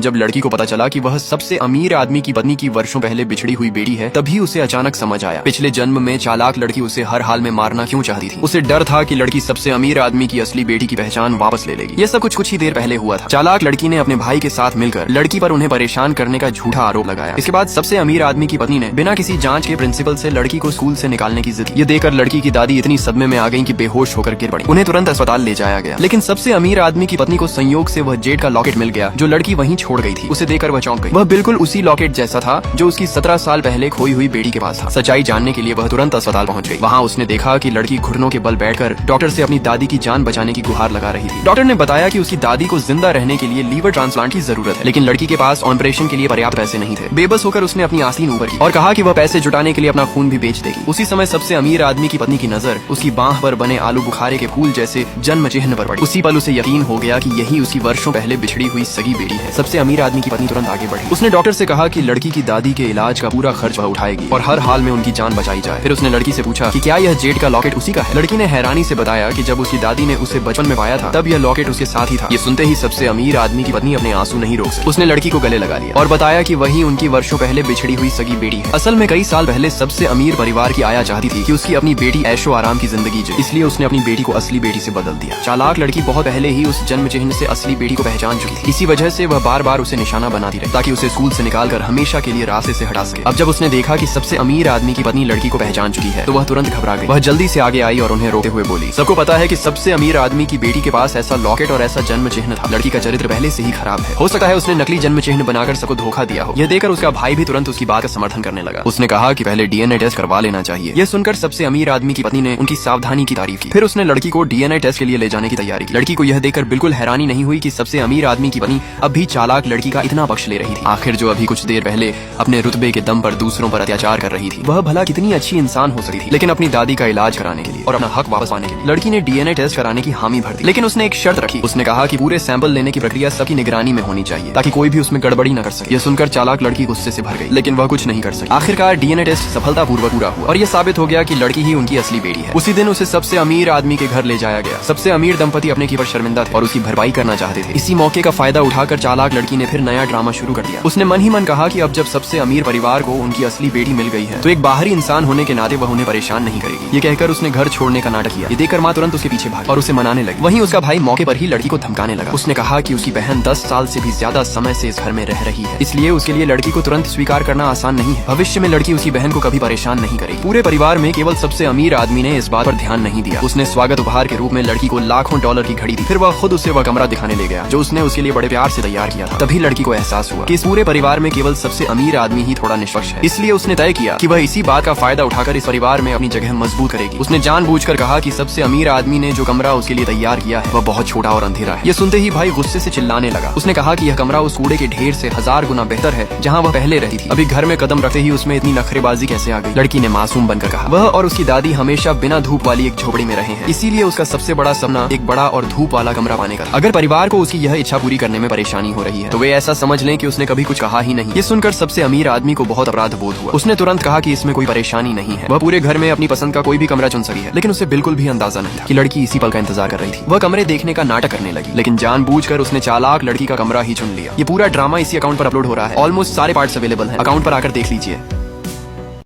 जब लड़की को पता चला कि वह सबसे अमीर आदमी की पत्नी की वर्षों पहले बिछड़ी हुई बेटी है, तभी उसे अचानक समझ आया पिछले जन्म में चालाक लड़की उसे हर हाल में मारना क्यों चाहती थी। उसे डर था कि लड़की सबसे अमीर आदमी की असली बेटी की पहचान वापस ले लेगी। ये सब कुछ ही देर पहले हुआ था। चालाक लड़की ने अपने भाई के साथ मिलकर लड़की पर उन्हें परेशान करने का झूठा आरोप लगाया। इसके बाद सबसे अमीर आदमी की पत्नी ने बिना किसी जांच के प्रिंसिपल से लड़की को स्कूल से निकालने की जिद की। ये देखकर लड़की की दादी इतनी सदमे में आ गई कि बेहोश होकर गिर पड़ी। उन्हें तुरंत अस्पताल ले जाया गया। लेकिन सबसे अमीर आदमी की पत्नी को संयोग से वह जेड का लॉकेट मिल गया जो लड़की वहीं छोड़ गई थी। उसे देखकर वह चौंक गई। वह बिल्कुल उसी लॉकेट जैसा था जो उसकी 17 साल पहले खोई हुई बेटी के पास था। सच्चाई जानने के लिए वह तुरंत अस्पताल पहुंच गई। वहां उसने देखा कि लड़की घुटनों के बल बैठकर डॉक्टर से अपनी दादी की जान बचाने की गुहार लगा रही थी। डॉक्टर ने बताया कि उसकी दादी को जिंदा रहने के लिए लीवर ट्रांसप्लांट की जरूरत है, लेकिन लड़की के पास ऑपरेशन के लिए पर्याप्त पैसे नहीं थे। बेबस होकर उसने अपनी आस्तीन ऊपर की और कहा कि वह पैसे जुटाने के लिए अपना खून भी बेच देगी। उसी समय सबसे अमीर आदमी की पत्नी की नजर उसकी बांह पर बने आलू बुखारे के फूल जैसे जन्म चिन्ह पर पड़ी। उसी पल उसे यकीन हो गया कि यही उसकी वर्षों पहले बिछड़ी हुई सगी बेटी है। सबसे अमीर आदमी की पत्नी तुरंत आगे बढ़ी। उसने डॉक्टर से कहा कि लड़की की दादी के इलाज का पूरा खर्च वह उठाएगी और हर हाल में उनकी जान बचाई जाए। फिर उसने लड़की से पूछा कि क्या यह जेड का लॉकेट उसी का है। लड़की ने हैरानी से बताया कि जब उसकी दादी ने उसे बचपन में पाया था तब यह लॉकेट उसके साथ ही था। ये सुनते ही सबसे अमीर आदमी की पत्नी अपने आंसू नहीं रोक सकी। उसने लड़की को गले लगा लिया और बताया कि वही उनकी वर्षों पहले बिछड़ी हुई सगी बेटी है। असल में कई साल पहले सबसे अमीर परिवार की आया चाहती थी कि उसकी अपनी बेटी ऐशो आराम की जिंदगी जिए, इसलिए उसने अपनी बेटी को असली बेटी से बदल दिया। चालाक लड़की बहुत पहले ही उस जन्म चिन्ह से असली बेटी को पहचान चुकी थी। इसी वजह से वह बार बार उसे निशाना बनाती रही ताकि उसे स्कूल से निकालकर हमेशा के लिए रास्ते से हटा सके। अब जब उसने देखा कि सबसे अमीर आदमी की पत्नी लड़की को पहचान चुकी है तो वह तुरंत घबरा गई। वह जल्दी से आगे आई और उन्हें रोते हुए बोली, सबको पता है कि सबसे अमीर आदमी की बेटी के पास ऐसा लॉकेट और ऐसा जन्म चिन्ह था। लड़की का चरित्र पहले से ही खराब है। हो सकता है उसने नकली जन्म चिन्ह बनाकर सबको धोखा दिया हो। यह देखकर उसका भाई भी तुरंत उसकी बात का समर्थन करने लगा। उसने कहा कि पहले डीएनए टेस्ट करवा लेना चाहिए। यह सुनकर सबसे अमीर आदमी की पत्नी ने उनकी सावधानी की तारीफ की। फिर उसने लड़की को डीएनए टेस्ट के लिए ले जाने की तैयारी की। लड़की को यह देखकर बिल्कुल हैरानी नहीं हुई कि सबसे अमीर आदमी की पत्नी अब भी चालाक लड़की का इतना पक्ष ले रही थी। आखिर जो अभी कुछ देर पहले अपने रुतबे के दम पर दूसरों पर अत्याचार कर रही थी, वह भला कितनी अच्छी इंसान हो सकती थी। लेकिन अपनी दादी का इलाज कराने के लिए और अपना हक वापस पाने के लिए लड़की ने डीएनए टेस्ट कराने की हामी भर दी। लेकिन उसने एक शर्त रखी। उसने कहा कि पूरे सैंपल लेने की प्रक्रिया सबकी निगरानी में होनी चाहिए ताकि कोई भी उसमें गड़बड़ी न कर सके। यह सुनकर चालाक लड़की गुस्से से भर गई, लेकिन वह कुछ नहीं कर सकी। आखिरकार डीएनए टेस्ट सफलतापूर्वक पूरा हुआ और यह साबित हो गया कि लड़की ही उनकी असली बेटी है। उसी दिन उसे सबसे अमीर आदमी के घर ले जाया गया। सबसे अमीर दंपति अपने की पर शर्मिंदा थे और उसकी भरपाई करना चाहते थे। इसी मौके का फायदा उठाकर चालाक लड़की ने फिर नया ड्रामा शुरू कर दिया। उसने मन ही मन कहा कि अब जब सबसे अमीर परिवार को उनकी असली बेटी मिल गई है तो एक बाहरी इंसान होने के नाते वह उन्हें परेशान नहीं करेगी। ये कहकर उसने घर छोड़ने का नाटक किया। ये देखकर मां तुरंत उसके पीछे भागी और उसे मनाने लगी। वहीं उसका भाई मौके पर ही लड़की को धमकाने लगा। उसने कहा कि उसकी बहन 10 साल से भी ज्यादा समय से इस घर में रह रही है, इसलिए उसके लिए लड़की को तुरंत स्वीकार करना आसान नहीं है। भविष्य में लड़की उसकी बहन को कभी परेशान नहीं करेगी। पूरे परिवार में केवल सबसे अमीर आदमी ने इस बात पर ध्यान नहीं दिया। उसने स्वागत उपहार के रूप में लड़की को लाखों डॉलर की घड़ी दी। फिर वह खुद उसे वह कमरा दिखाने ले गया जो उसने उसके लिए बड़े प्यार से तैयार किया था। तभी लड़की को एहसास हुआ कि इस पूरे परिवार में केवल सबसे अमीर आदमी ही थोड़ा निष्पक्ष है। इसलिए उसने तय किया कि वह इसी बात का फायदा उठाकर इस परिवार में अपनी जगह मजबूत करेगी। उसने जानबूझकर कहा कि सबसे अमीर आदमी ने जो कमरा उसके लिए तैयार किया है वह बहुत छोटा और अंधेरा है। यह सुनते ही भाई गुस्से से चिल्लाने लगा। उसने कहा कि यह कमरा उस कूड़े के ढेर से 1000 गुना बेहतर है जहां वह पहले रहती थी। अभी घर में कदम रखते ही उसमें इतनी नखरेबाजी कैसे आ गई। लड़की ने मासूम बनकर कहा। वह और उसकी दादी हमेशा बिना धूप वाली एक झोपड़ी में रहे हैं, इसीलिए उसका सबसे बड़ा सपना एक बड़ा और धूप वाला कमरा पाने का। अगर परिवार को उसकी यह इच्छा पूरी करने में परेशानी हो रही है तो वे ऐसा समझ लें कि उसने कभी कुछ कहा ही नहीं। ये सुनकर सबसे अमीर आदमी को बहुत अपराध बोध हुआ। उसने तुरंत कहा कि इसमें कोई परेशानी नहीं है, वह पूरे घर में अपनी पसंद का कोई भी कमरा चुन सकी है। लेकिन उसे बिल्कुल भी अंदाजा नहीं था कि लड़की इसी पल का इंतजार कर रही थी। वह कमरे देखने का नाटक करने लगी, लेकिन जानबूझकर उसने चालाक लड़की का कमरा ही चुन लिया। ये पूरा ड्रामा इसी अकाउंट पर अपलोड हो रहा है। ऑलमोस्ट सारे पार्ट्स अवेलेबल हैं, अकाउंट पर आकर देख लीजिए।